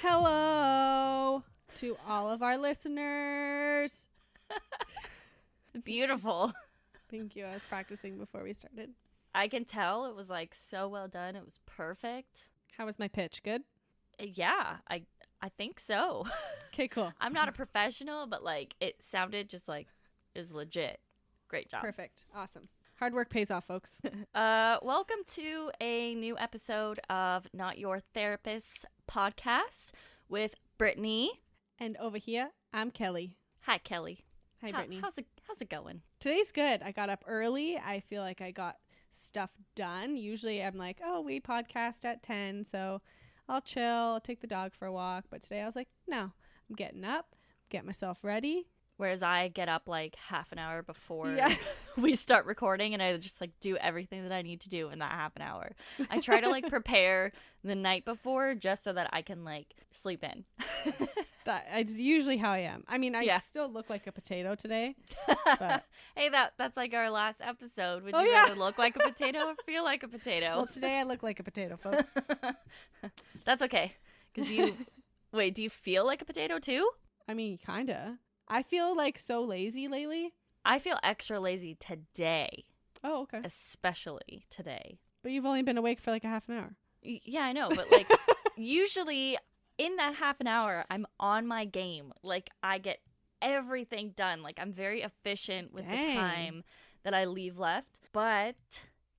Hello to all of our listeners. Beautiful. Thank you. I was practicing before we started. I can tell it was like so well done. It was perfect. How was my pitch? Good? Yeah, I think so. Okay, cool. I'm not a professional, but like it sounded just like it was legit. Great job. Perfect. Awesome. Hard work pays off, folks. Welcome to a new episode of Not Your Therapist podcast with Brittany. And over here, I'm Kelly. Hi, Kelly. Hi, Brittany. How's it going? Today's good. I got up early. I feel like I got stuff done. Usually I'm like, oh, we podcast at 10, so I'll chill, I'll take the dog for a walk. But today I was like, no, I'm getting up, get myself ready. Whereas I get up like half an hour before Yeah. we start recording, and I just like do everything that I need to do in that half an hour. I try to like prepare the night before just so that I can like sleep in. That's usually how I am. I mean, I still look like a potato today. But Hey, that's like our last episode. Would Oh, you yeah. rather look like a potato or feel like a potato? well, today I look like a potato, folks. That's okay. Because wait, do you feel like a potato too? I mean, kinda. I feel like so lazy lately. I feel extra lazy today, Oh, okay. especially today. But you've only been awake for like a half an hour. Yeah, I know, but like usually in that half an hour, I'm on my game. Like I get everything done. Like I'm very efficient with the Dang. time that I leave left. But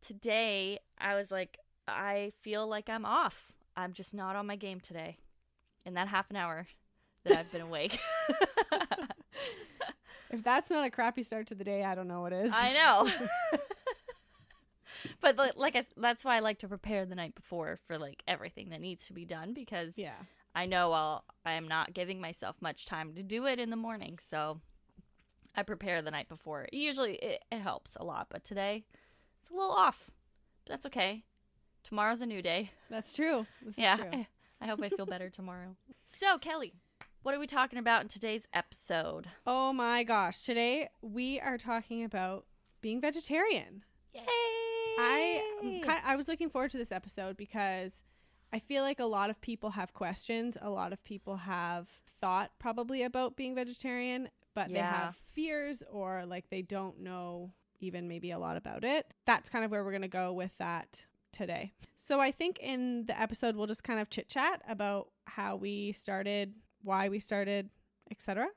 today I was like, I feel like I'm off. I'm just not on my game today. In that half an hour that I've been awake. If that's not a crappy start to the day, I don't know what is. I know. But that's why I like to prepare the night before for like everything that needs to be done, because Yeah. I know I am not giving myself much time to do it in the morning, so I prepare the night before. Usually it helps a lot, but today it's a little off. But that's okay. Tomorrow's a new day. That's true. This Yeah, is true. I hope I feel better tomorrow. So, Kelly, what are we talking about in today's episode? Oh my gosh. Today we are talking about being vegetarian. Yay! I was looking forward to this episode because I feel like a lot of people have questions. A lot of people have thought probably about being vegetarian, but they Yeah. have fears or like they don't know even maybe a lot about it. That's kind of where we're going to go with that today. So I think in the episode, we'll just kind of chit chat about how we started, why we started, etc.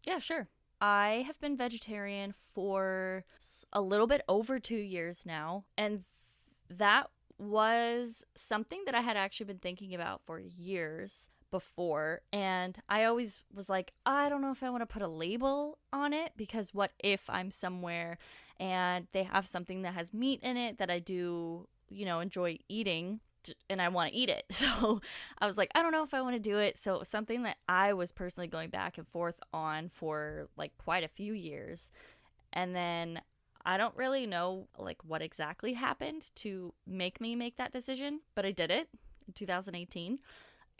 Yeah, sure. I have been vegetarian for a little bit over 2 years now, and that was something that I had actually been thinking about for years before, and I always was like, I don't know if I want to put a label on it, because what if I'm somewhere and they have something that has meat in it that I do, enjoy eating, and I want to eat it. So I was like, I don't know if I want to do it. So it was something that I was personally going back and forth on for like quite a few years. And then I don't really know like what exactly happened to make me make that decision, but I did it in 2018,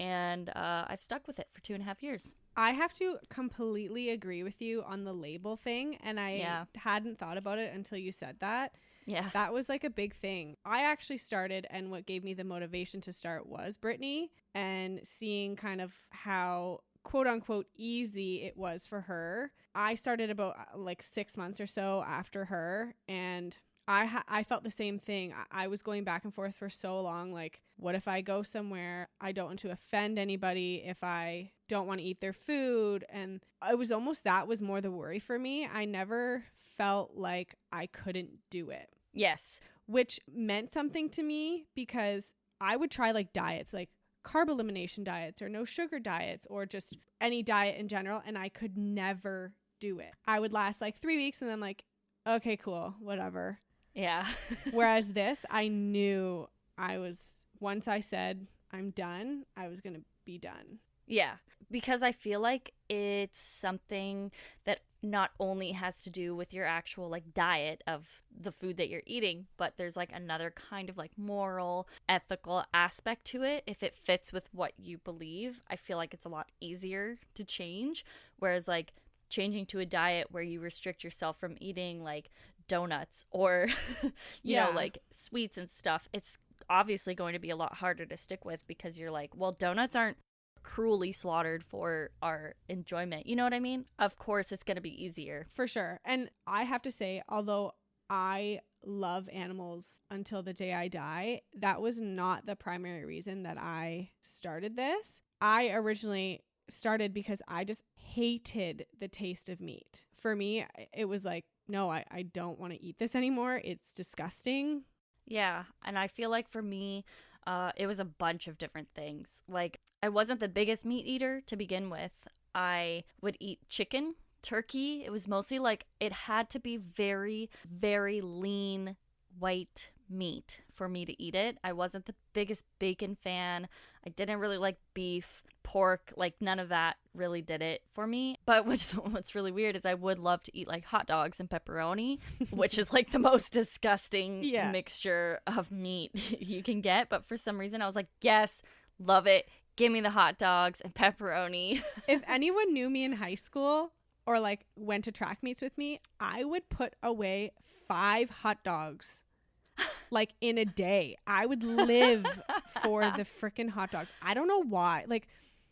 and I've stuck with it for 2.5 years. I have to completely agree with you on the label thing, and I hadn't thought about it until you said that. Yeah. That was like a big thing. I actually started, and what gave me the motivation to start was Brittany, and seeing kind of how quote unquote easy it was for her. I started about like 6 months or so after her, and I felt the same thing. I was going back and forth for so long. Like, what if I go somewhere? I don't want to offend anybody if I don't want to eat their food. And it was almost, that was more the worry for me. I never felt like I couldn't do it. Yes. Which meant something to me, because I would try like diets, like carb elimination diets or no sugar diets or just any diet in general. And I could never do it. I would last like 3 weeks and then like, okay, cool, whatever. Yeah. Whereas this, I knew once I said I'm done, I was going to be done. Yeah, because I feel like it's something that not only has to do with your actual like diet of the food that you're eating, but there's like another kind of like moral, ethical aspect to it. If it fits with what you believe, I feel like it's a lot easier to change. Whereas like changing to a diet where you restrict yourself from eating like donuts or you know, like sweets and stuff, it's obviously going to be a lot harder to stick with, because you're like, well, donuts aren't cruelly slaughtered for our enjoyment. You know what I mean? Of course, it's going to be easier. For sure. And I have to say, although I love animals until the day I die, that was not the primary reason that I started this. I originally started because I just hated the taste of meat. For me, it was like, no, I don't want to eat this anymore. It's disgusting. Yeah. And I feel like for me, it was a bunch of different things. Like, I wasn't the biggest meat eater to begin with. I would eat chicken, turkey. It was mostly like, it had to be very, very lean white meat for me to eat it. I wasn't the biggest bacon fan. I didn't really like beef, pork, like none of that really did it for me. But what's really weird is I would love to eat like hot dogs and pepperoni, which is like the most disgusting mixture of meat you can get. But for some reason I was like, yes, love it. Give me the hot dogs and pepperoni. If anyone knew me in high school or like went to track meets with me, I would put away 5 hot dogs like in a day. I would live for the freaking hot dogs. I don't know why. Like,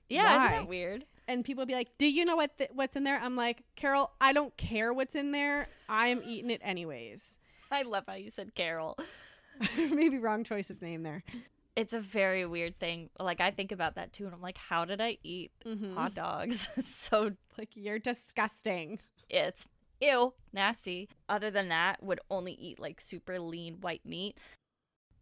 yeah, why? Isn't that weird? And people would be like, do you know what's in there? I'm like, Carol, I don't care what's in there. I'm eating it anyways. I love how you said Carol. Maybe wrong choice of name there. It's a very weird thing. Like, I think about that too, and I'm like, how did I eat hot dogs? It's so, like, you're disgusting. It's ew, nasty. Other than that, would only eat like super lean white meat.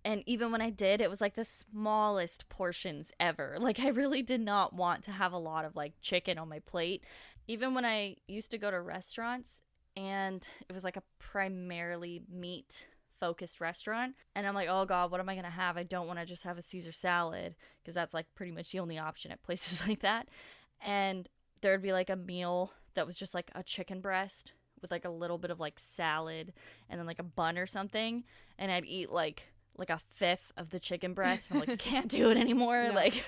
And even when I did, it was like the smallest portions ever. Like, I really did not want to have a lot of like chicken on my plate. Even when I used to go to restaurants and it was like a primarily meat focused restaurant, and I'm like, oh god, what am I gonna have? I don't want to just have a Caesar salad, because that's like pretty much the only option at places like that. And there'd be like a meal that was just like a chicken breast with like a little bit of like salad and then like a bun or something, and I'd eat like a fifth of the chicken breast, and I'm like, can't do it anymore. No. Like,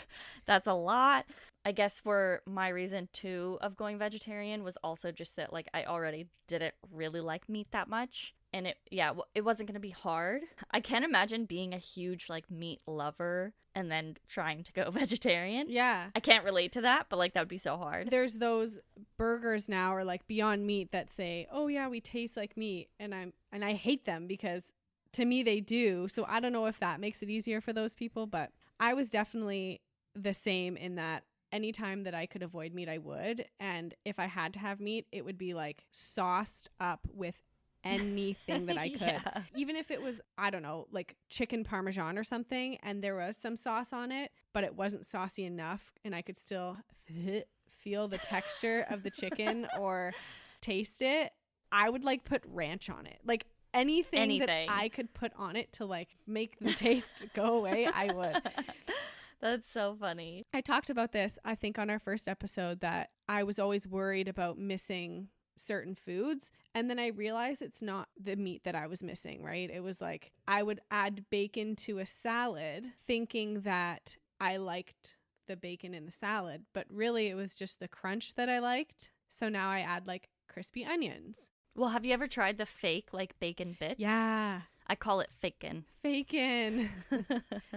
that's a lot. I guess for my reason too of going vegetarian was also just that like I already didn't really like meat that much, and it wasn't going to be hard. I can't imagine being a huge like meat lover and then trying to go vegetarian. Yeah. I can't relate to that, but like that would be so hard. There's those burgers now or like Beyond Meat that say, "Oh yeah, we taste like meat." And I hate them because to me they do. So I don't know if that makes it easier for those people, but I was definitely the same in that anytime that I could avoid meat, I would. And if I had to have meat, it would be like sauced up with anything that I could. Yeah. Even if it was, I don't know, like chicken parmesan or something, and there was some sauce on it, but it wasn't saucy enough, and I could still feel the texture of the chicken or taste it, I would like put ranch on it. Like anything that I could put on it to like make the taste go away, I would. That's so funny. I talked about this, I think, on our first episode, that I was always worried about missing certain foods. And then I realized it's not the meat that I was missing, right? It was like I would add bacon to a salad thinking that I liked the bacon in the salad, but really it was just the crunch that I liked. So now I add like crispy onions. Well, have you ever tried the fake like bacon bits? Yeah. I call it fakin'. Fakin'.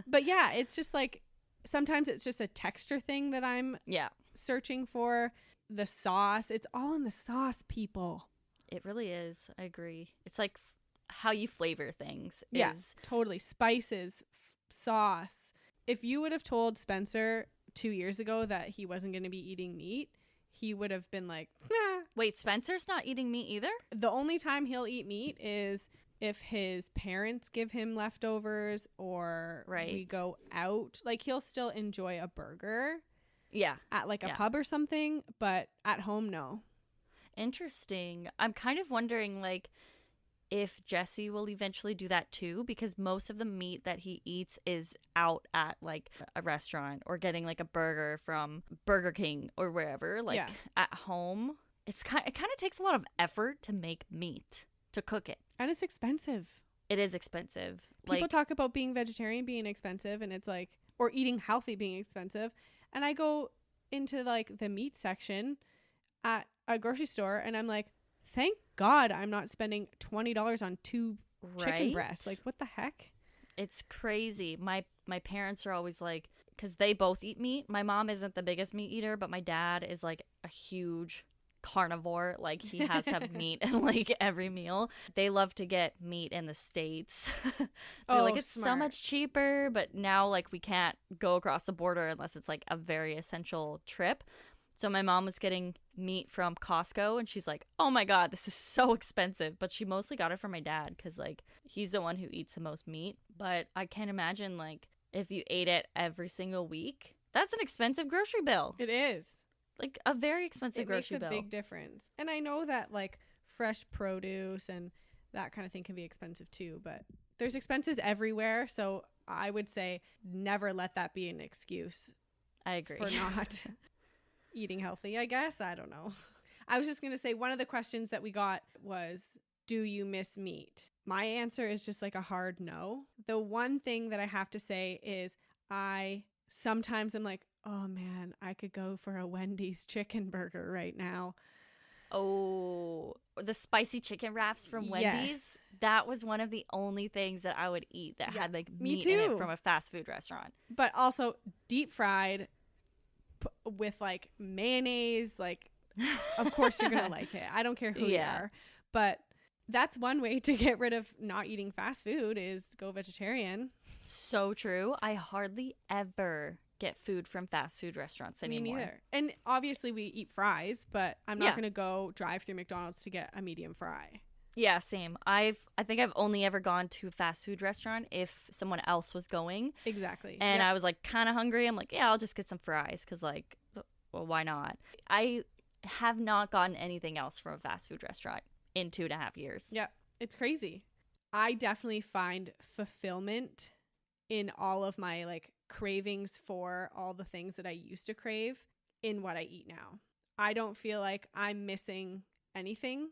But yeah, it's just like sometimes it's just a texture thing that I'm searching for. The sauce, it's all in the sauce, people. It really is. I agree. It's like how you flavor things. Yeah, totally. Spices, sauce. If you would have told Spencer 2 years ago that he wasn't going to be eating meat, he would have been like, nah. Wait, Spencer's not eating meat either? The only time he'll eat meat is if his parents give him leftovers or we go out. Like, he'll still enjoy a burger. Yeah. At like a pub or something, but at home, no. Interesting. I'm kind of wondering like if Jesse will eventually do that too, because most of the meat that he eats is out at like a restaurant or getting like a burger from Burger King or wherever. Like at home, it kind of takes a lot of effort to make meat, to cook it. And it's expensive. It is expensive. People talk about being vegetarian being expensive, and it's like, or eating healthy being expensive. And I go into like the meat section at a grocery store and I'm like, thank God I'm not spending $20 on 2 chicken breasts. Like, what the heck? It's crazy. My parents are always like, because they both eat meat. My mom isn't the biggest meat eater, but my dad is like a huge carnivore. Like, he has to have meat in like every meal. They love to get meat in the States. They're like, it's smart. so much cheaper, but now like we can't go across the border unless it's like a very essential trip. So my mom was getting meat from Costco, and she's like, oh my God, this is so expensive. But she mostly got it from my dad because like he's the one who eats the most meat. But I can't imagine like if you ate it every single week, that's an expensive grocery bill. It is. Like a very expensive grocery bill. It makes a big difference. And I know that like fresh produce and that kind of thing can be expensive too, but there's expenses everywhere. So I would say never let that be an excuse. I agree. For not eating healthy, I guess. I don't know. I was just going to say one of the questions that we got was, do you miss meat? My answer is just like a hard no. The one thing that I have to say is I sometimes am like, oh man, I could go for a Wendy's chicken burger right now. Oh, the spicy chicken wraps from Wendy's. Yes. That was one of the only things that I would eat that had like me meat in too. it from a fast food restaurant. But also deep fried with like mayonnaise. Like, of course you're going to like it. I don't care who you are. But that's one way to get rid of not eating fast food is go vegetarian. So true. I hardly ever get food from fast food restaurants anymore. Me neither. And obviously we eat fries, but I'm not going to go drive through McDonald's to get a medium fry. Yeah, same. I think I've only ever gone to a fast food restaurant if someone else was going. Exactly. And I was like kind of hungry. I'm like, yeah, I'll just get some fries because like, well, why not? I have not gotten anything else from a fast food restaurant in 2.5 years. Yeah, it's crazy. I definitely find fulfillment in all of my like cravings for all the things that I used to crave in what I eat now. I don't feel like I'm missing anything.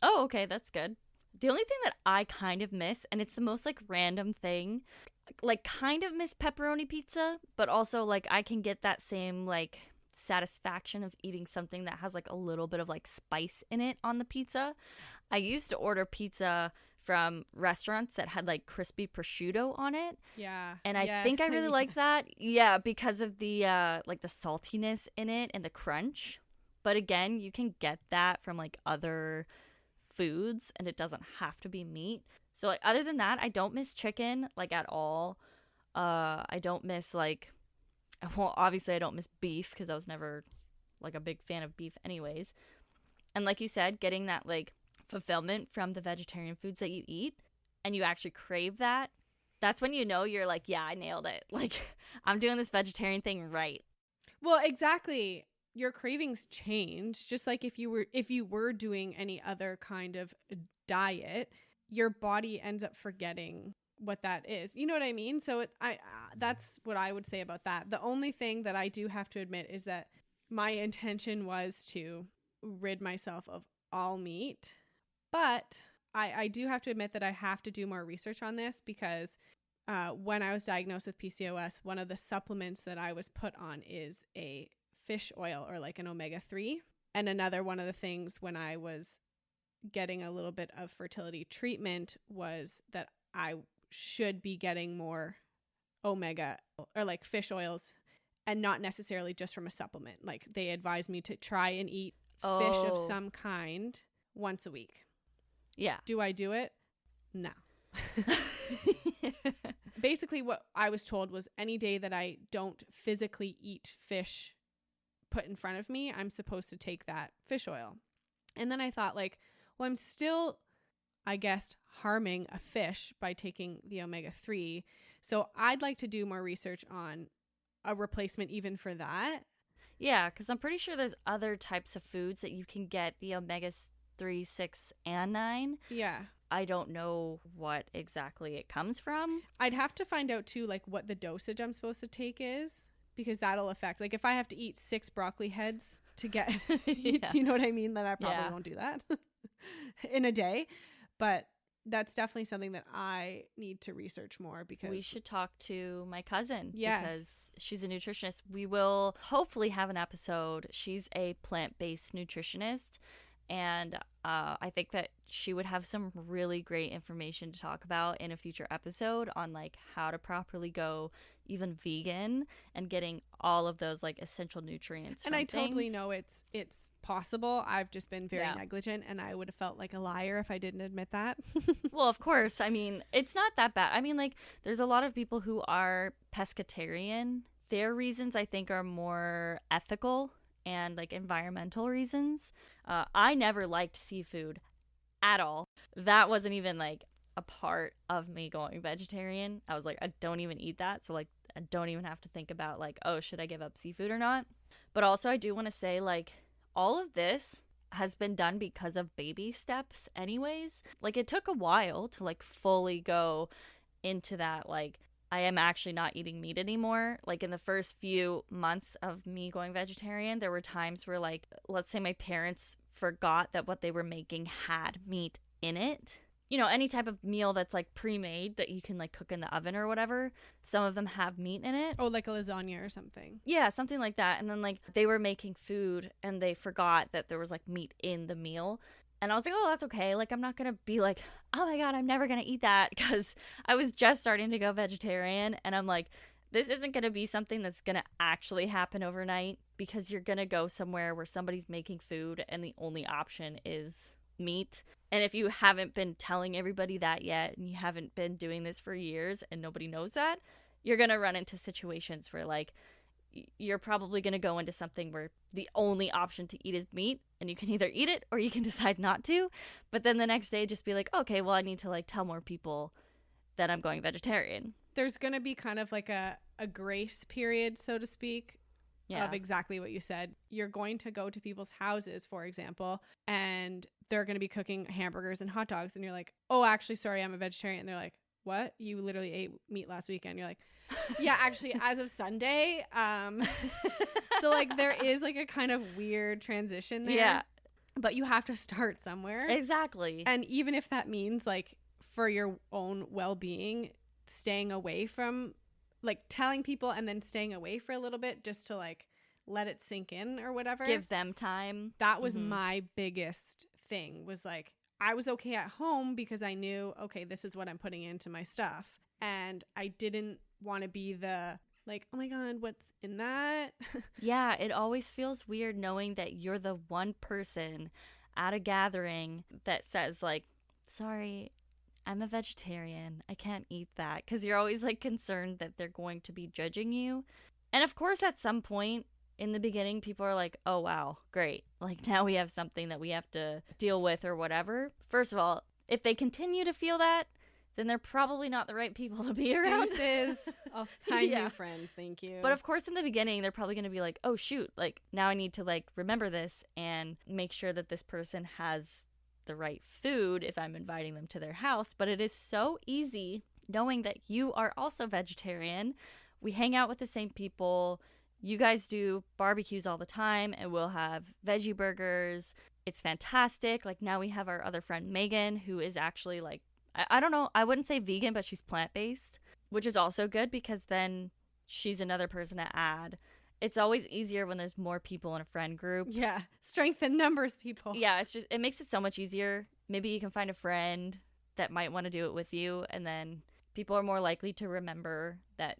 Oh, okay, that's good. The only thing that I kind of miss, and it's the most like random thing, like kind of miss pepperoni pizza, but also like I can get that same like satisfaction of eating something that has like a little bit of like spice in it on the pizza. I used to order pizza from restaurants that had like crispy prosciutto on it. Yeah. And I think I really liked that. Yeah, because of the like the saltiness in it and the crunch. But again, you can get that from like other foods and it doesn't have to be meat. So like other than that, I don't miss chicken like at all. I don't miss like, well, obviously I don't miss beef because I was never like a big fan of beef anyways. And like you said, getting that like fulfillment from the vegetarian foods that you eat and you actually crave that, that's when you know you're like, yeah, I nailed it. Like I'm doing this vegetarian thing right. Well, exactly. Your cravings change. Just like if you were doing any other kind of diet, your body ends up forgetting what that is. You know what I mean? So that's what I would say about that. The only thing that I do have to admit is that my intention was to rid myself of all meat. But I do have to admit that I have to do more research on this because when I was diagnosed with PCOS, one of the supplements that I was put on is a fish oil or like an omega-3. And another one of the things when I was getting a little bit of fertility treatment was that I should be getting more omega or like fish oils and not necessarily just from a supplement. Like they advised me to try and eat fish of some kind once a week. Yeah. Do I do it? No. Basically what I was told was any day that I don't physically eat fish put in front of me, I'm supposed to take that fish oil. And then I thought like, well, I'm still, I guess, harming a fish by taking the omega-3. So I'd like to do more research on a replacement even for that. Yeah, because I'm pretty sure there's other types of foods that you can get the omega-3, 6, and 9. Yeah. I don't know what exactly it comes from. I'd have to find out too, like what the dosage I'm supposed to take is, because that'll affect, like if I have to eat 6 broccoli heads to get, Yeah. do you know what I mean? Then I probably won't do that in a day. But that's definitely something that I need to research more because we should talk to my cousin Yes. because she's a nutritionist. We will hopefully have an episode. She's a plant-based nutritionist And I think that she would have some really great information to talk about in a future episode on like how to properly go even vegan and getting all of those like essential nutrients. And I totally things. know it's possible. I've just been very negligent, and I would have felt like a liar if I didn't admit that. Well, of course. I mean, it's not that bad. I mean, like, there's a lot of people who are pescatarian. Their reasons, I think, are more ethical and like environmental reasons. I never liked seafood at all. That wasn't even like a part of me going vegetarian. I was like, I don't even eat that. So like, I don't even have to think about like, oh, should I give up seafood or not? But also I do want to say like all of this has been done because of baby steps anyways. Like it took a while to like fully go into that like I am actually not eating meat anymore. Like in the first few months of me going vegetarian, there were times where like, let's say my parents forgot that what they were making had meat in it. You know, any type of meal that's like pre-made that you can like cook in the oven or whatever, some of them have meat in it. Oh, like a lasagna or something. Yeah, something like that. And then like they were making food and they forgot that there was like meat in the meal. And I was like, oh, that's okay. Like, I'm not going to be like, oh my God, I'm never going to eat that. Because I was just starting to go vegetarian. And I'm like, this isn't going to be something that's going to actually happen overnight. Because you're going to go somewhere where somebody's making food and the only option is meat. And if you haven't been telling everybody that yet, and you haven't been doing this for years and nobody knows that, you're going to run into situations where like, you're probably going to go into something where the only option to eat is meat, and you can either eat it or you can decide not to. But then the next day just be like, okay, well, I need to like tell more people that I'm going vegetarian. There's going to be kind of like a grace period, so to speak, of exactly what you said. You're going to go to people's houses, for example, and they're going to be cooking hamburgers and hot dogs. And you're like, oh, actually, sorry, I'm a vegetarian. And they're like, what? You literally ate meat last weekend. You're like, yeah, actually, as of Sunday. So like there is like a kind of weird transition there. Yeah. But you have to start somewhere. Exactly. And even if that means like for your own well-being, staying away from like telling people and then staying away for a little bit just to like let it sink in or whatever. Give them time. That was my biggest thing, was like I was okay at home because I knew, okay, this is what I'm putting into my stuff. And I didn't want to be the like, oh my God, what's in that? Yeah, it always feels weird knowing that you're the one person at a gathering that says like, sorry, I'm a vegetarian. I can't eat that. Because you're always like concerned that they're going to be judging you. And of course, at some point in the beginning, people are like, oh, wow, great. Like now we have something that we have to deal with or whatever. First of all, if they continue to feel that, then they're probably not the right people to be around. Deuces. I'll find new friends. Thank you. But of course, in the beginning, they're probably going to be like, oh, shoot, like now I need to like remember this and make sure that this person has the right food if I'm inviting them to their house. But it is so easy knowing that you are also vegetarian. We hang out with the same people. You guys do barbecues all the time, and we'll have veggie burgers. It's fantastic. Like now we have our other friend, Megan, who is actually like, I don't know, I wouldn't say vegan, but she's plant-based, which is also good because then she's another person to add. It's always easier when there's more people in a friend group. Yeah, strength in numbers, people. Yeah, it makes it so much easier. Maybe you can find a friend that might want to do it with you, and then people are more likely to remember that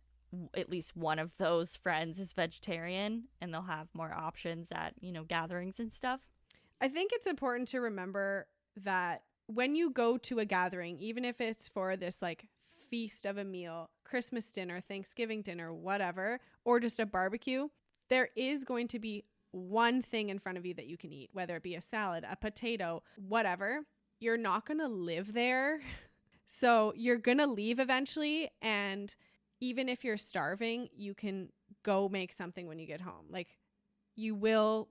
at least one of those friends is vegetarian, and they'll have more options at, gatherings and stuff. I think it's important to remember that when you go to a gathering, even if it's for this like feast of a meal, Christmas dinner, Thanksgiving dinner, whatever, or just a barbecue, there is going to be one thing in front of you that you can eat, whether it be a salad, a potato, whatever. You're not going to live there. So you're going to leave eventually. And even if you're starving, you can go make something when you get home. Like you will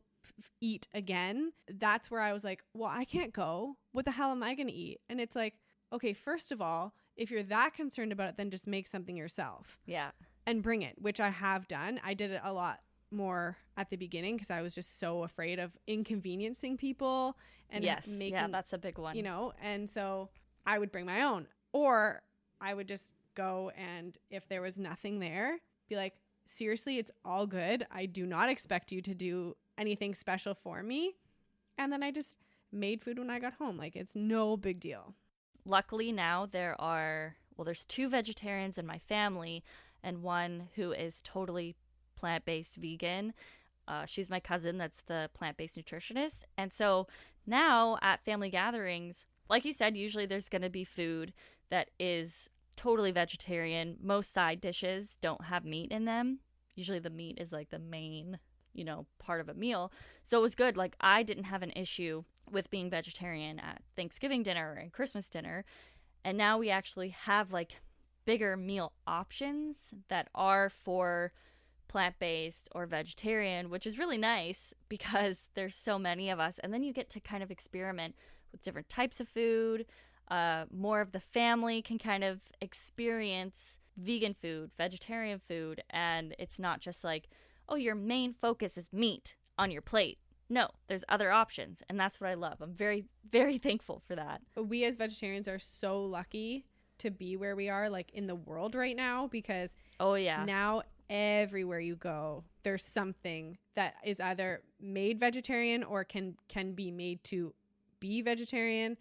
eat again. That's where I was like, well, I can't go. What the hell am I going to eat? And it's like, okay, first of all, if you're that concerned about it, then just make something yourself. Yeah. And bring it, which I have done. I did it a lot more at the beginning because I was just so afraid of inconveniencing people and making, that's a big one. And so I would bring my own, or I would just go, and if there was nothing there, be like, seriously, it's all good. I do not expect you to do anything special for me. And then I just made food when I got home. Like, it's no big deal. Luckily now there's 2 vegetarians in my family and one who is totally plant-based vegan. She's my cousin that's the plant-based nutritionist. And so now at family gatherings, like you said, usually there's going to be food that is totally vegetarian. Most side dishes don't have meat in them. Usually the meat is like the main, part of a meal. So it was good. Like, I didn't have an issue with being vegetarian at Thanksgiving dinner and Christmas dinner. And now we actually have like bigger meal options that are for plant-based or vegetarian, which is really nice because there's so many of us. And then you get to kind of experiment with different types of food. More of the family can kind of experience vegan food, vegetarian food, and it's not just like, oh, your main focus is meat on your plate. No, there's other options, and that's what I love. I'm very, very thankful for that. We as vegetarians are so lucky to be where we are, like, in the world right now, because now everywhere you go, there's something that is either made vegetarian or can be made to be vegetarian,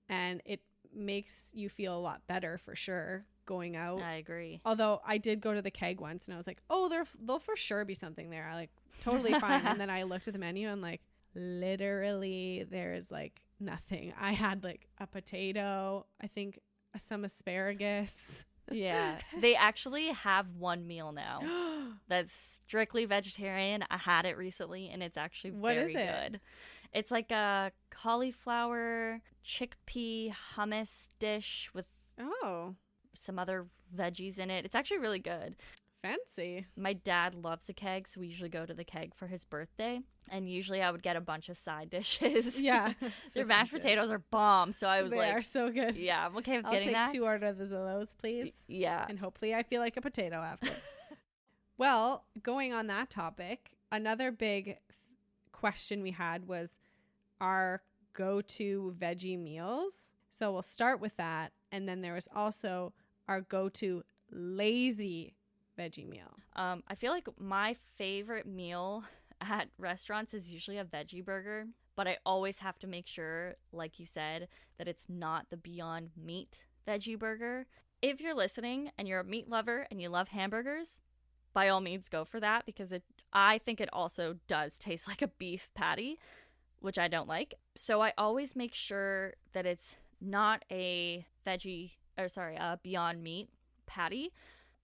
and it makes you feel a lot better for sure going out. I agree. Although I did go to the keg once and I was like, oh, there'll for sure be something there. I like totally fine. And then I looked at the menu and like literally there's like nothing. I had like a potato, I think some asparagus. Yeah. They actually have one meal now that's strictly vegetarian. I had it recently and it's actually very good. It's like a cauliflower chickpea hummus dish with some other veggies in it. It's actually really good. Fancy. My dad loves a keg, so we usually go to the keg for his birthday. And usually I would get a bunch of side dishes. Yeah. Their mashed potatoes are bomb. So I was they are so good. Yeah, I'm okay with getting that. I'll take 2 orders of those, please. Yeah. And hopefully I feel like a potato after. Well, going on that topic, another big question we had was our go-to veggie meals. So we'll start with that. And then there was also our go-to lazy veggie meal. I feel like my favorite meal at restaurants is usually a veggie burger, but I always have to make sure, like you said, that it's not the Beyond Meat veggie burger. If you're listening and you're a meat lover and you love hamburgers, by all means go for that, because I think it also does taste like a beef patty, which I don't like. So I always make sure that it's not a Beyond Meat patty.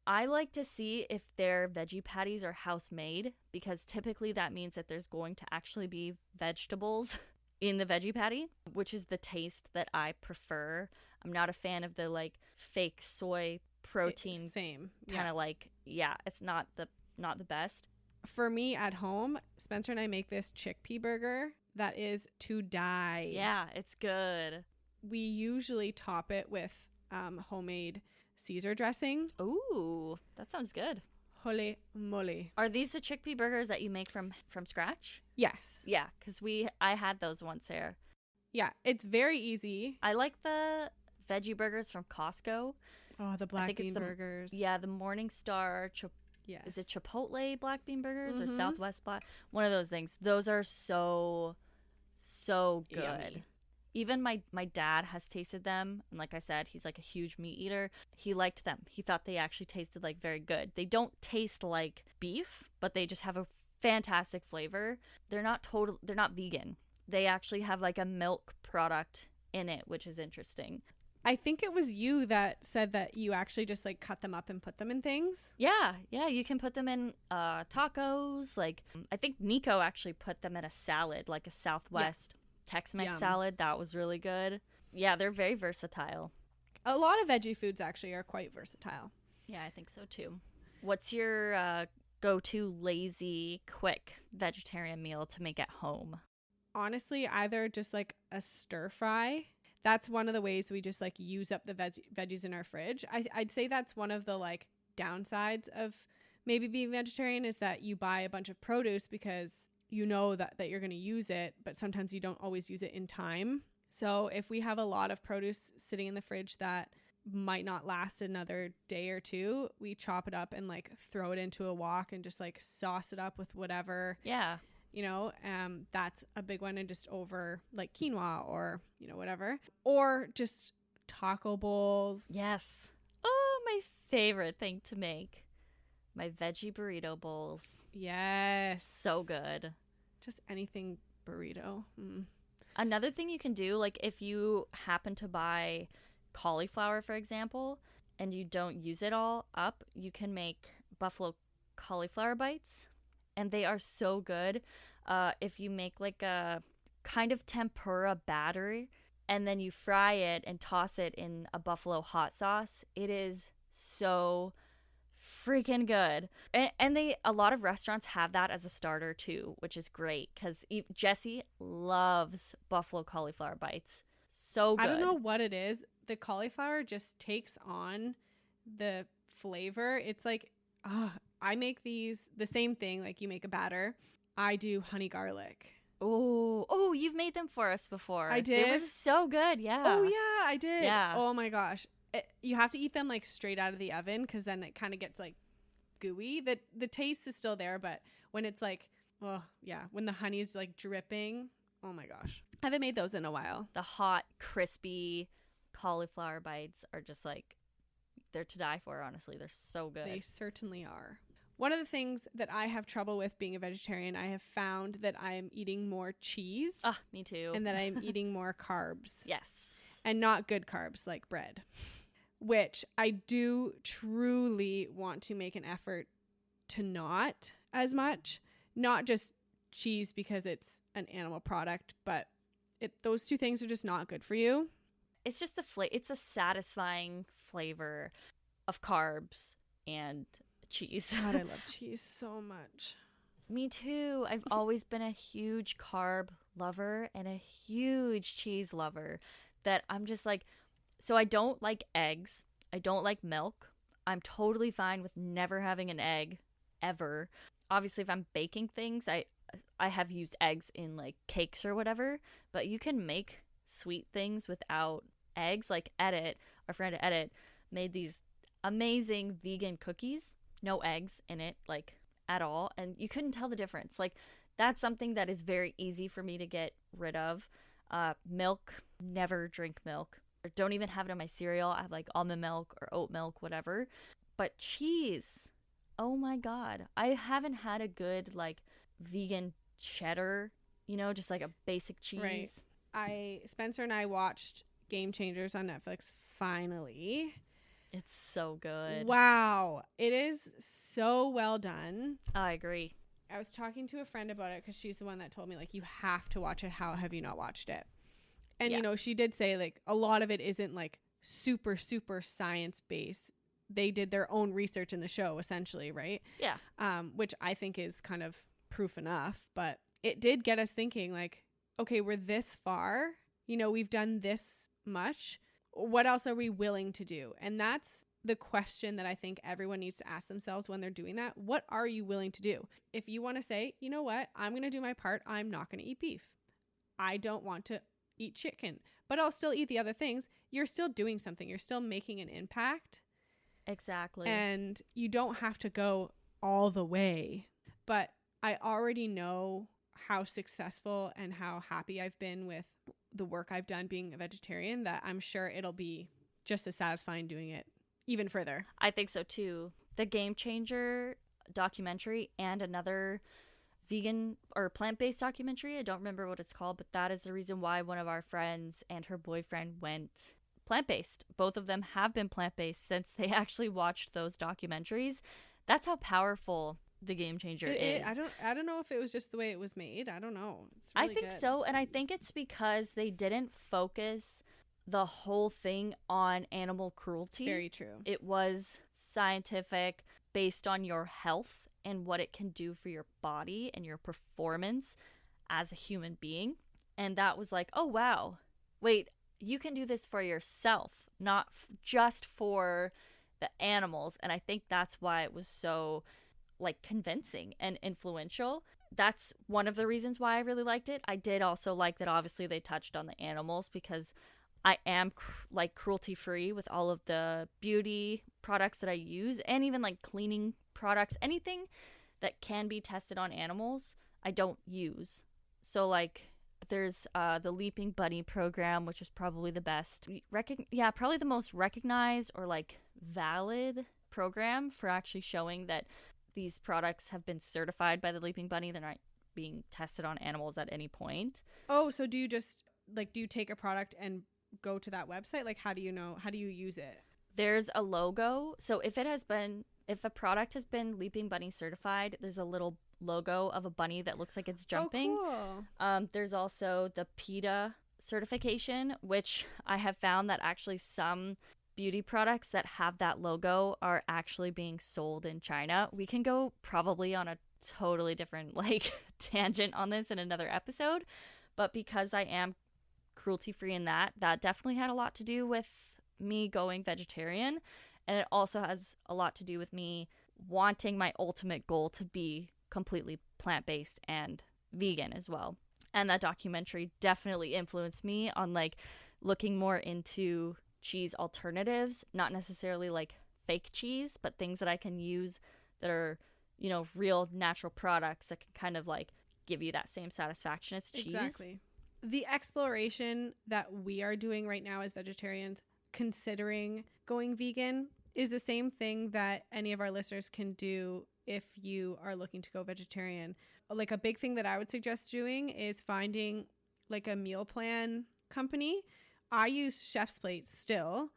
I like to see if their veggie patties are house made, because typically that means that there's going to actually be vegetables in the veggie patty, which is the taste that I prefer. I'm not a fan of the like fake soy protein. Same. Kind of it's not the best. For me at home, Spencer and I make this chickpea burger that is to die. Yeah, it's good. We usually top it with homemade Caesar dressing. Ooh, that sounds good. Holy moly. Are these the chickpea burgers that you make from scratch? Yes. Yeah, because I had those once there. Yeah, it's very easy. I like the veggie burgers from Costco. Oh, the black bean burgers. Yeah, the Morningstar. Yes. Is it Chipotle black bean burgers or Southwest black? One of those things. Those are so good. Yummy. Even my dad has tasted them, and like I said, he's like a huge meat eater. He liked them. He thought they actually tasted like very good. They don't taste like beef, but they just have a fantastic flavor. They're not vegan. They actually have like a milk product in it, which is interesting. I think it was you that said that you actually just like cut them up and put them in things. Yeah, you can put them in tacos. Like I think Nico actually put them in a salad, like a Southwest Tex-Mex salad. That was really good. Yeah, they're very versatile. A lot of veggie foods actually are quite versatile. Yeah, I think so too. What's your go-to lazy, quick vegetarian meal to make at home? Honestly, either just like a stir fry. That's one of the ways we just like use up the veggies in our fridge. I'd say that's one of the like downsides of maybe being vegetarian, is that you buy a bunch of produce because you know that you're going to use it, but sometimes you don't always use it in time. So if we have a lot of produce sitting in the fridge that might not last another day or two, we chop it up and like throw it into a wok and just like sauce it up with whatever. Yeah. That's a big one. And just over like quinoa or, whatever. Or just taco bowls. Yes. Oh, my favorite thing to make. My veggie burrito bowls. Yes. So good. Just anything burrito. Another thing you can do, like if you happen to buy cauliflower, for example, and you don't use it all up, you can make buffalo cauliflower bites, and they are so good. If you make like a kind of tempura batter and then you fry it and toss it in a buffalo hot sauce, it is so freaking good. And a lot of restaurants have that as a starter too, which is great because Jessie loves buffalo cauliflower bites. So good. I don't know what it is. The cauliflower just takes on the flavor. It's like, I make these the same thing. Like you make a batter. I do honey garlic. Oh, you've made them for us before. I did. They were so good. Yeah. Oh yeah, I did. Yeah. Oh my gosh. You have to eat them like straight out of the oven because then it kind of gets like gooey. The taste is still there, but when it's like, when the honey is like dripping, oh my gosh. I haven't made those in a while. The hot, crispy cauliflower bites are just like, they're to die for, honestly. They're so good. They certainly are. One of the things that I have trouble with being a vegetarian, I have found that I am eating more cheese. Me too. And that I'm eating more carbs. Yes. And not good carbs like bread. Which I do truly want to make an effort to not as much. Not just cheese because it's an animal product, but those two things are just not good for you. It's just it's a satisfying flavor of carbs and cheese. God, I love cheese so much. Me too. I've always been a huge carb lover and a huge cheese lover that I'm just like, so I don't like eggs. I don't like milk. I'm totally fine with never having an egg ever. Obviously, if I'm baking things, I have used eggs in like cakes or whatever, but you can make sweet things without eggs. Like our friend Edit made these amazing vegan cookies, no eggs in it, like at all. And you couldn't tell the difference. Like that's something that is very easy for me to get rid of. Milk, never drink milk. Or don't even have it in my cereal. I have like almond milk or oat milk, whatever. But cheese, oh my God. I haven't had a good like vegan cheddar, just like a basic cheese. Right. Spencer and I watched Game Changers on Netflix finally. It's so good. Wow. It is so well done. I agree. I was talking to a friend about it because she's the one that told me, like, you have to watch it. How have you not watched it? And, she did say, like, a lot of it isn't, like, super, super science-based. They did their own research in the show, essentially, right? Yeah. Which I think is kind of proof enough. But it did get us thinking, like, okay, we're this far. We've done this much. What else are we willing to do? And that's the question that I think everyone needs to ask themselves when they're doing that. What are you willing to do? If you want to say, you know what, I'm going to do my part. I'm not going to eat beef. I don't want to eat chicken, but I'll still eat the other things. You're still doing something. You're still making an impact. Exactly. And you don't have to go all the way. But I already know how successful and how happy I've been with the work I've done being a vegetarian, that I'm sure it'll be just as satisfying doing it even further. I think so too. The Game Changer documentary and another vegan or plant-based documentary, I don't remember what it's called, but that is the reason why one of our friends and her boyfriend went plant-based. Both of them have been plant-based since they actually watched those documentaries. That's how powerful the Game Changer is. I don't know if it was just the way it was made. I don't know. It's really I think good. So, and I think it's because they didn't focus the whole thing on animal cruelty. Very true. It was scientific, based on your health and what it can do for your body and your performance as a human being. And that was like, oh wow, wait, you can do this for yourself, not just for the animals. And I think that's why it was so like convincing and influential. That's one of the reasons why I really liked it. I did also like that obviously they touched on the animals, because I am like cruelty free with all of the beauty products that I use, and even like cleaning products, anything that can be tested on animals. I don't use. So like there's the Leaping Bunny program, which is probably the best. Probably the most recognized or like valid program for actually showing that these products have been certified by the Leaping Bunny. They're not being tested on animals at any point. Oh, so do you just like, do you take a product and go to that website? Like, how do you use it? There's a logo. So if a product has been Leaping Bunny certified, there's a little logo of a bunny that looks like it's jumping. Oh, cool. There's also the PETA certification, which I have found that actually some beauty products that have that logo are actually being sold in China. We can go probably on a totally different like tangent on this in another episode, but because I am cruelty free in that definitely had a lot to do with me going vegetarian, and it also has a lot to do with me wanting my ultimate goal to be completely plant-based and vegan as well. And that documentary definitely influenced me on like looking more into cheese alternatives, not necessarily like fake cheese, but things that I can use that are, you know, real natural products that can kind of like give you that same satisfaction as cheese. Exactly. The exploration that we are doing right now as vegetarians, considering going vegan, is the same thing that any of our listeners can do if you are looking to go vegetarian. Like a big thing that I would suggest doing is finding like a meal plan company. I use Chef's Plate still,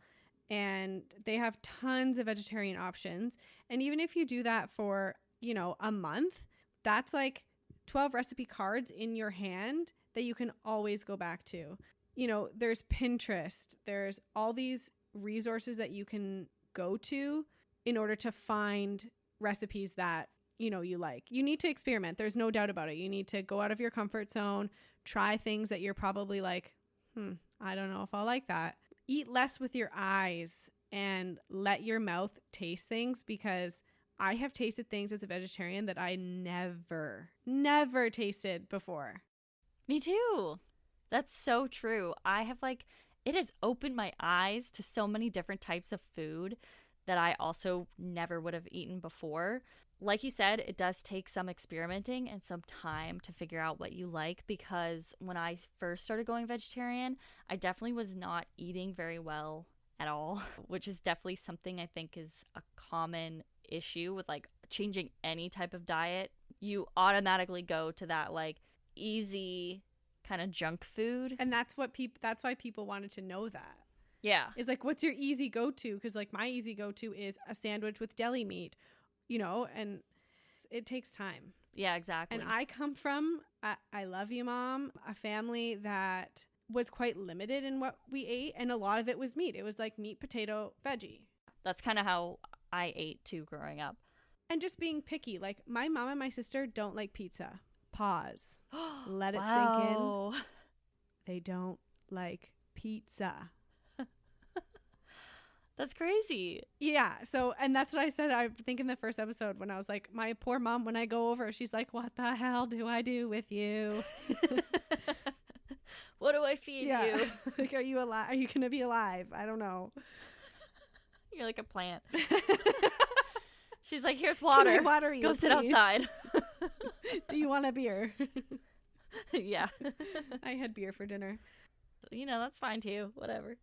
and they have tons of vegetarian options. And even if you do that for, you know, a month, that's like 12 recipe cards in your hand that you can always go back to. You know, there's Pinterest, there's all these resources that you can go to in order to find recipes that, you know, you like. You need to experiment. There's no doubt about it. You need to go out of your comfort zone, try things that you're probably like, I don't know if I'll like that. Eat less with your eyes and let your mouth taste things, because I have tasted things as a vegetarian that I never tasted before. Me too. That's so true. I have like, it has opened my eyes to so many different types of food that I also never would have eaten before. Like you said, it does take some experimenting and some time to figure out what you like, because when I first started going vegetarian, I definitely was not eating very well at all, which is definitely something I think is a common issue with like changing any type of diet. You automatically go to that like easy kind of junk food. And that's why people wanted to know that. Yeah. Is like, what's your easy go-to? Because like my easy go-to is a sandwich with deli meat, you know, and it takes time. Yeah, exactly. And I come from, I love you, Mom, a family that was quite limited in what we ate. And a lot of it was meat. It was like meat, potato, veggie. That's kind of how I ate too growing up. And just being picky. Like my mom and my sister don't like pizza. Pause. Let it Wow. sink in. They don't like pizza. That's crazy. Yeah. So, and that's what I said, I think in the first episode, when I was like, my poor mom, when I go over, she's like, what the hell do I do with you? What do I feed you? Like, are you alive? Are you going to be alive? I don't know. You're like a plant. She's like, here's water. Can I water you, Go sit please? outside. Do you want a beer? Yeah. I had beer for dinner. You know, that's fine too. Whatever.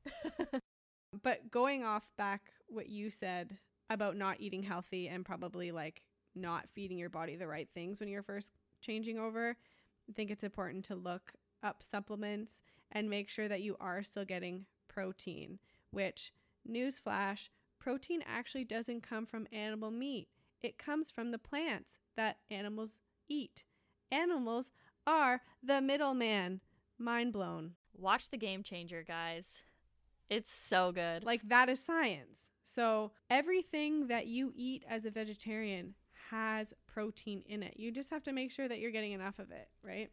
But going off back what you said about not eating healthy and probably like not feeding your body the right things when you're first changing over, I think it's important to look up supplements and make sure that you are still getting protein, which, newsflash, protein actually doesn't come from animal meat. It comes from the plants that animals eat. Animals are the middleman. Mind blown. Watch The Game Changer, guys. It's so good. Like, that is science. So everything that you eat as a vegetarian has protein in it. You just have to make sure that you're getting enough of it, right?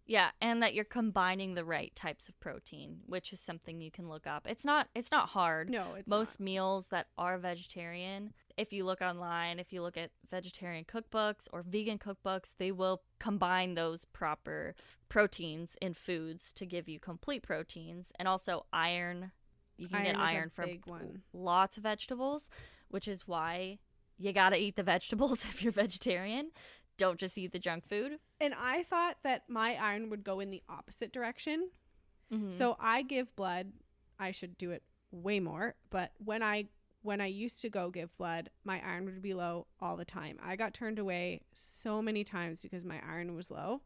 Yeah, and that you're combining the right types of protein, which is something you can look up. It's not hard. No, it's Most not. meals that are vegetarian, if you look online, if you look at vegetarian cookbooks or vegan cookbooks, they will combine those proper proteins in foods to give you complete proteins. And also iron. You can get iron from lots of vegetables, which is why you got to eat the vegetables if you're vegetarian. don't just eat the junk food. And I thought that my iron would go in the opposite direction. Mm-hmm. So I give blood. I should do it way more. But when I used to go give blood, my iron would be low all the time. I got turned away so many times because my iron was low.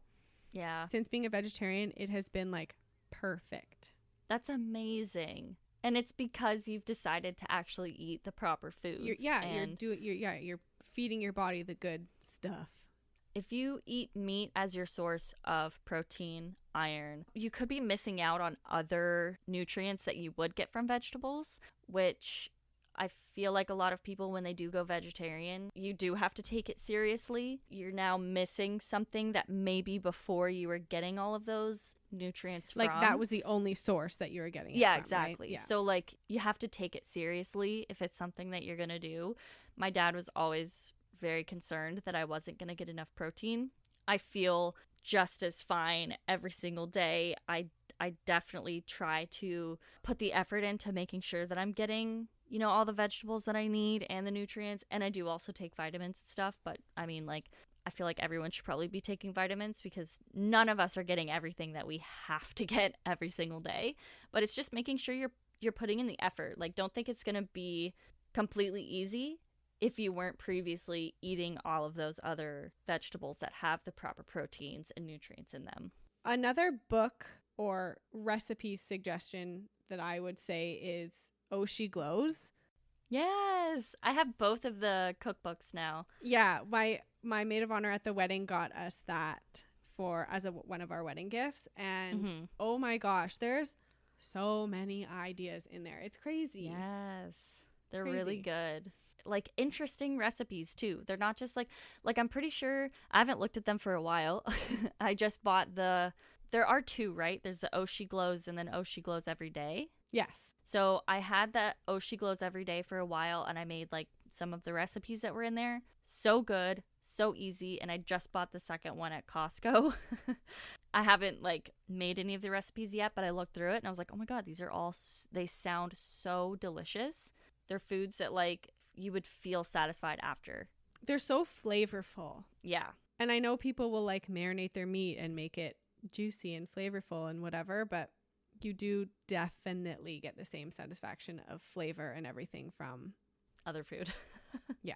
Yeah. Since being a vegetarian, it has been like perfect. That's amazing. And it's because you've decided to actually eat the proper foods. You're feeding your body the good stuff. If you eat meat as your source of protein, iron, you could be missing out on other nutrients that you would get from vegetables, which I feel like a lot of people, when they do go vegetarian, you do have to take it seriously. You're now missing something that maybe before you were getting all of those nutrients from. Like that was the only source that you were getting it Yeah, from, exactly. Right? Yeah. So like you have to take it seriously if it's something that you're going to do. My dad was always very concerned that I wasn't going to get enough protein. I feel just as fine every single day. I definitely try to put the effort into making sure that I'm getting, you know, all the vegetables that I need and the nutrients. And I do also take vitamins and stuff. But I mean, like, I feel like everyone should probably be taking vitamins because none of us are getting everything that we have to get every single day. But it's just making sure you're putting in the effort. Like, don't think it's going to be completely easy if you weren't previously eating all of those other vegetables that have the proper proteins and nutrients in them. Another book or recipe suggestion that I would say is Oh She Glows. Yes, I have both of the cookbooks now. Yeah, my maid of honor at the wedding got us that as one of our wedding gifts, and oh my gosh, there's so many ideas in there. It's crazy. Yes, they're really good. Like interesting recipes too. They're not just like I'm pretty sure I haven't looked at them for a while. I just bought there are two, right? There's the Oh She Glows and then Oh She Glows Every Day. Yes. So I had the Oh She Glows Every Day for a while and I made like some of the recipes that were in there. So good, so easy, and I just bought the second one at Costco. I haven't like made any of the recipes yet, but I looked through it and I was like, oh my god, they sound so delicious. They're foods that like you would feel satisfied after. They're so flavorful. Yeah. And I know people will like marinate their meat and make it juicy and flavorful and whatever, but you do definitely get the same satisfaction of flavor and everything from other food. Yeah.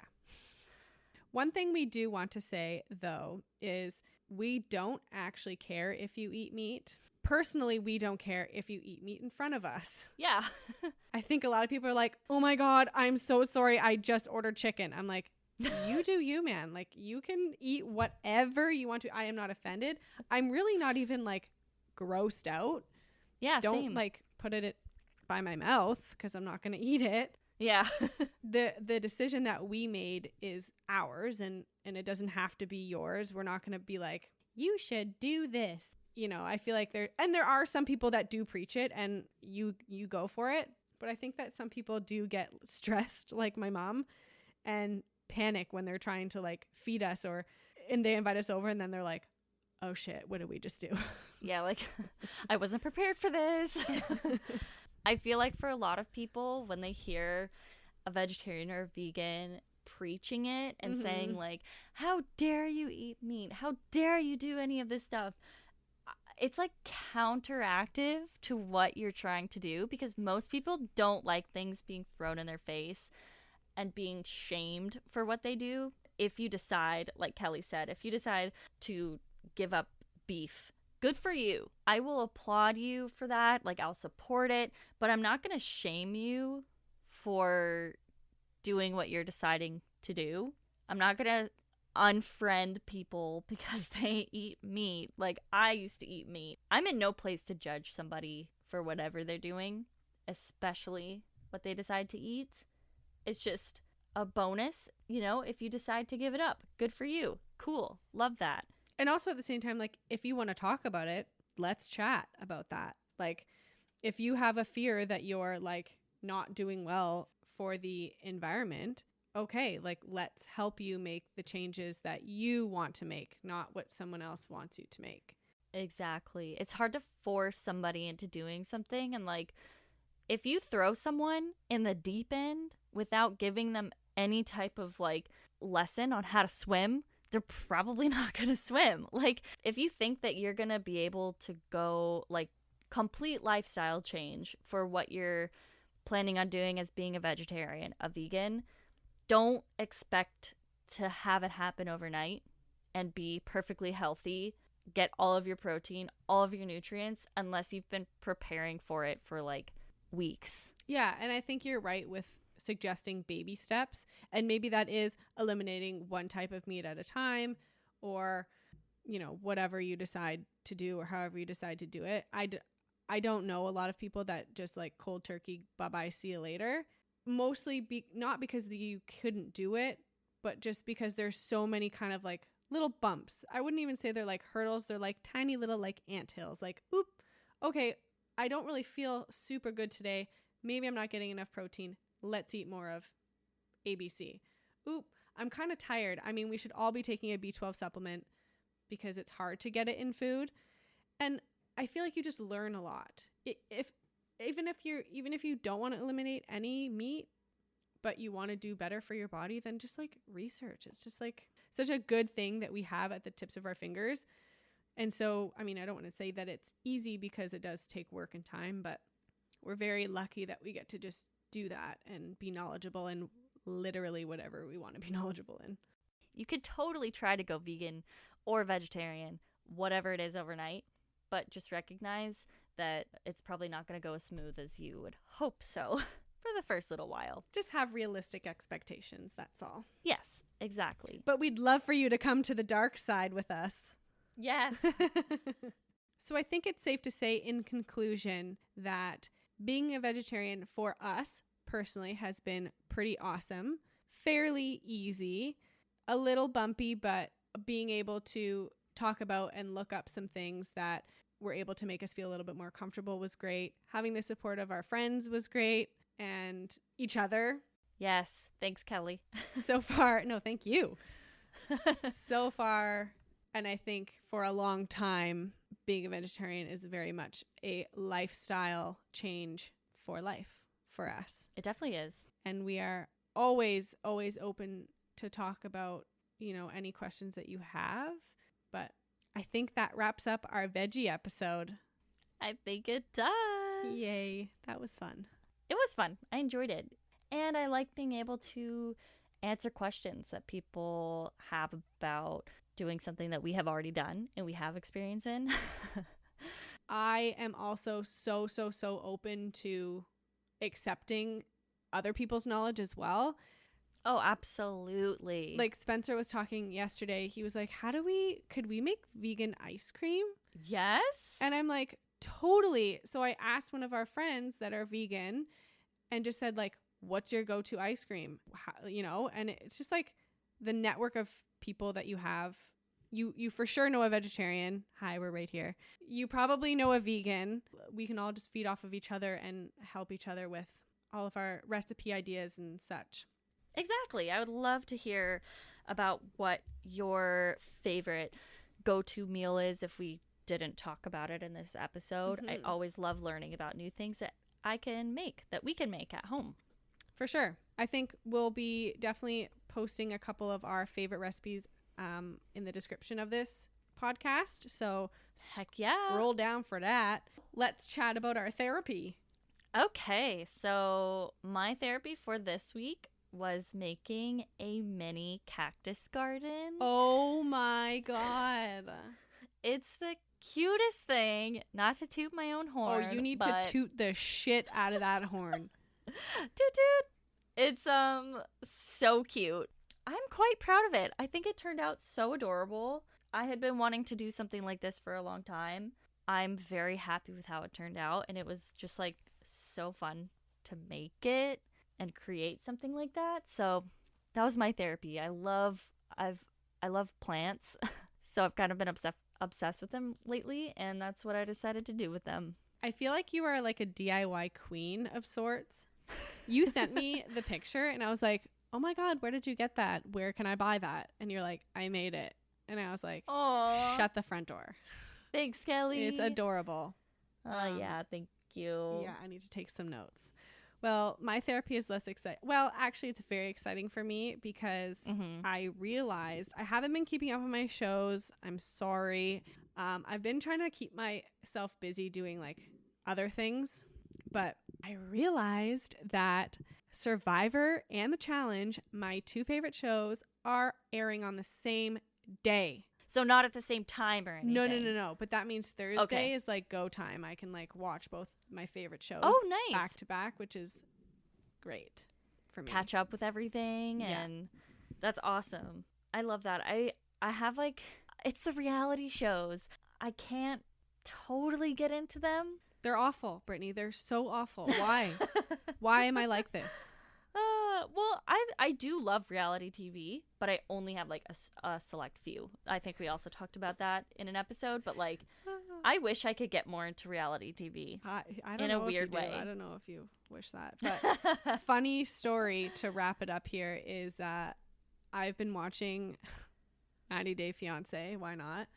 One thing we do want to say, though, is we don't actually care if you eat meat. Personally, we don't care if you eat meat in front of us. Yeah. I think a lot of people are like, oh my God, I'm so sorry. I just ordered chicken. I'm like, you do you, man. Like, you can eat whatever you want to. I am not offended. I'm really not even like grossed out. Yeah, don't same. like put it by my mouth because I'm not going to eat it. Yeah. The decision that we made is ours, and it doesn't have to be yours. We're not going to be like, you should do this. You know, I feel like there are some people that do preach it and you go for it. But I think that some people do get stressed, like my mom, and panic when they're trying to like feed us and they invite us over and then they're like, oh shit, what did we just do? Yeah, like I wasn't prepared for this. I feel like for a lot of people, when they hear a vegetarian or a vegan preaching it and saying like, how dare you eat meat? How dare you do any of this stuff? It's like counteractive to what you're trying to do, because most people don't like things being thrown in their face and being shamed for what they do. If you decide, like Kelly said, if you decide to give up beef, good for you. I will applaud you for that. Like, I'll support it, but I'm not going to shame you for doing what you're deciding to do. I'm not going to unfriend people because they eat meat. Like, I used to eat meat. I'm in no place to judge somebody for whatever they're doing, especially what they decide to eat. It's just a bonus, you know, if you decide to give it up. Good for you. Cool. Love that. And also at the same time, like, if you want to talk about it, let's chat about that. Like, if you have a fear that you're like not doing well for the environment, okay, like, let's help you make the changes that you want to make, not what someone else wants you to make. Exactly. It's hard to force somebody into doing something. And like, if you throw someone in the deep end without giving them any type of like lesson on how to swim, they're probably not going to swim. Like, if you think that you're going to be able to go, like, complete lifestyle change for what you're planning on doing as being a vegetarian, a vegan, don't expect to have it happen overnight and be perfectly healthy, get all of your protein, all of your nutrients, unless you've been preparing for it for, like, weeks. Yeah, and I think you're right with suggesting baby steps, and maybe that is eliminating one type of meat at a time, or whatever you decide to do or however you decide to do it. I don't know a lot of people that just like cold turkey, bye-bye, see you later, mostly not because you couldn't do it, but just because there's so many kind of like little bumps. I wouldn't even say they're like hurdles, they're like tiny little like anthills, like, oop, okay, I don't really feel super good today, maybe I'm not getting enough protein, let's eat more of ABC. Oop, I'm kind of tired. I mean, we should all be taking a B12 supplement because it's hard to get it in food. And I feel like you just learn a lot. Even if you don't want to eliminate any meat, but you want to do better for your body, then just like research. It's just like such a good thing that we have at the tips of our fingers. And so, I mean, I don't want to say that it's easy because it does take work and time, but we're very lucky that we get to just do that and be knowledgeable in literally whatever we want to be knowledgeable in. You could totally try to go vegan or vegetarian, whatever it is, overnight, but just recognize that it's probably not going to go as smooth as you would hope so for the first little while. Just have realistic expectations, that's all. Yes, exactly. But we'd love for you to come to the dark side with us. Yes. So I think it's safe to say in conclusion that being a vegetarian for us personally has been pretty awesome, fairly easy, a little bumpy, but being able to talk about and look up some things that were able to make us feel a little bit more comfortable was great. Having the support of our friends was great, and each other. Yes. Thanks, Kelly. So far, no, thank you. So far, and I think for a long time, being a vegetarian is very much a lifestyle change for life for us. It definitely is. And we are always open to talk about, any questions that you have. But I think that wraps up our veggie episode. I think it does. Yay. That was fun. It was fun. I enjoyed it. And I like being able to answer questions that people have about doing something that we have already done and we have experience in. I am also so open to accepting other people's knowledge as well. Oh, absolutely. Like Spencer was talking yesterday. He was like, could we make vegan ice cream? Yes. And I'm like, totally. So I asked one of our friends that are vegan and just said like, what's your go-to ice cream? And it's just like the network of people that you have. You for sure know a vegetarian. Hi, we're right here. You probably know a vegan. We can all just feed off of each other and help each other with all of our recipe ideas and such. Exactly. I would love to hear about what your favorite go-to meal is if we didn't talk about it in this episode. Mm-hmm. I always love learning about new things that we can make at home. For sure. I think we'll be definitely posting a couple of our favorite recipes in the description of this podcast. So heck yeah. Scroll down for that. Let's chat about our therapy. Okay. So my therapy for this week was making a mini cactus garden. Oh my God. It's the cutest thing. Not to toot my own horn. Oh, you need to toot the shit out of that horn. Toot toot. It's so cute. I'm quite proud of it. I think it turned out so adorable. I had been wanting to do something like this for a long time. I'm very happy with how it turned out, and it was just like so fun to make it and create something like that. So that was my therapy. I love plants. So I've kind of been obsessed with them lately, and that's what I decided to do with them. I feel like you are like a DIY queen of sorts. You sent me the picture and I was like, oh my God, where did you get that? Where can I buy that? And you're like, I made it. And I was like, aww, shut the front door. Thanks, Kelly. It's adorable. Oh, yeah, thank you. Yeah, I need to take some notes. Well, my therapy is less exciting. Well, actually, it's very exciting for me because I realized I haven't been keeping up with my shows. I'm sorry. I've been trying to keep myself busy doing like other things, but I realized that Survivor and The Challenge, my two favorite shows, are airing on the same day. So not at the same time or anything? No. But that means Thursday is like go time. I can like watch both my favorite shows back to back, which is great for me. Catch up with everything, and that's awesome. I love that. I have like, it's the reality shows. I can't totally get into them. They're awful, Brittany. They're so awful. Why? Why am I like this? Well, I do love reality TV, but I only have like a select few. I think we also talked about that in an episode, but like I wish I could get more into reality TV I don't in know a weird way. I don't know if you wish that. But funny story to wrap it up here is that I've been watching 90 Day Fiancé. Why not?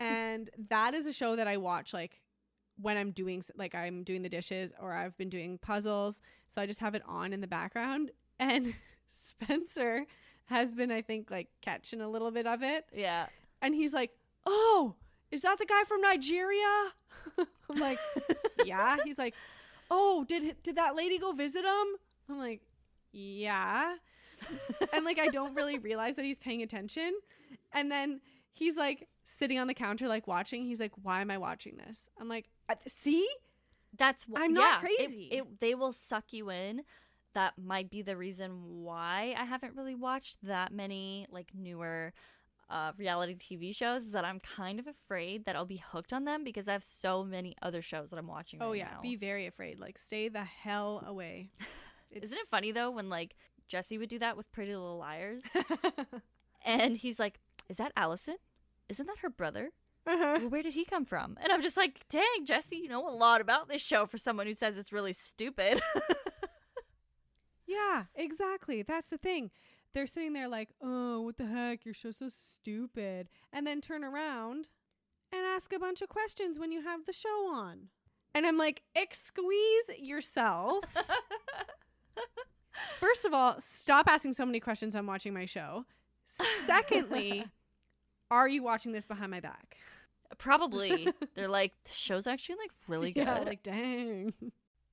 And that is a show that I watch like when I'm doing the dishes or I've been doing puzzles. So I just have it on in the background. And Spencer has been, I think, like catching a little bit of it. Yeah. And he's like, oh, is that the guy from Nigeria? I'm like, yeah. He's like, oh, did that lady go visit him? I'm like, yeah. And like, I don't really realize that he's paying attention. And then he's like sitting on the counter, like watching. He's like, why am I watching this? I'm like, see? That's I'm not crazy. They will suck you in. That might be the reason why I haven't really watched that many like newer reality TV shows, is that I'm kind of afraid that I'll be hooked on them because I have so many other shows that I'm watching right now. Be very afraid. Like, stay the hell away. Isn't it funny though when like Jesse would do that with Pretty Little Liars? And he's like, is that Allison? Isn't that her brother? Well, where did he come from? And I'm just like, dang, Jesse, you know a lot about this show for someone who says it's really stupid. Yeah, exactly. That's the thing. They're sitting there like, oh, what the heck? Your show's so stupid. And then turn around and ask a bunch of questions when you have the show on. And I'm like, squeeze yourself. First of all, stop asking so many questions. I'm watching my show. Secondly, are you watching this behind my back? Probably. They're like, the show's actually like really good. Yeah, like, dang.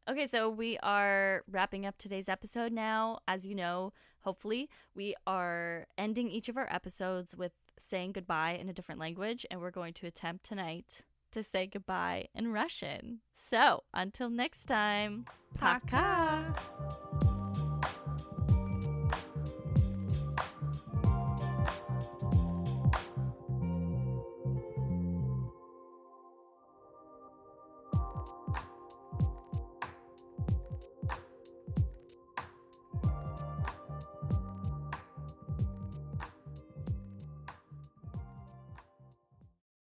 Okay, so we are wrapping up today's episode now. As you know, hopefully, we are ending each of our episodes with saying goodbye in a different language, and we're going to attempt tonight to say goodbye in Russian. So, until next time, Пока!